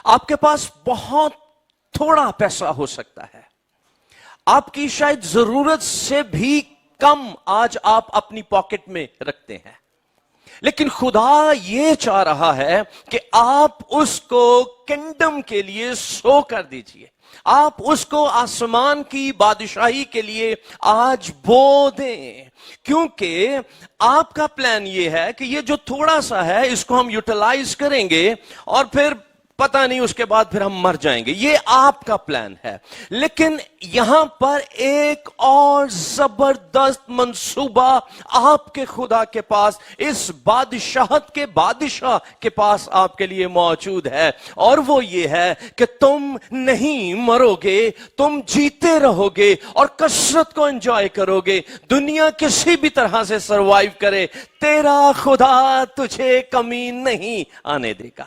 आपके पास बहुत थोड़ा पैसा हो सकता है, आपकी शायद जरूरत से भी कम आज आप अपनी पॉकेट में रखते हैं, लेकिन खुदा ये चाह रहा है कि आप उसको किंगडम के लिए सो कर दीजिए, आप उसको आसमान की बादशाही के लिए आज बो दें, क्योंकि आपका प्लान ये है कि ये जो थोड़ा सा है इसको हम यूटिलाइज करेंगे और फिर पता नहीं उसके बाद फिर हम मर जाएंगे। ये आपका प्लान है, लेकिन यहां पर एक और जबरदस्त मंसूबा आपके खुदा के पास, इस बादशाहत के बादशाह के पास आपके लिए मौजूद है, और वो ये है कि तुम नहीं मरोगे, तुम जीते रहोगे और कसरत को एंजॉय करोगे। दुनिया किसी भी तरह से सरवाइव करे, तेरा खुदा तुझे कमी नहीं आने देगा।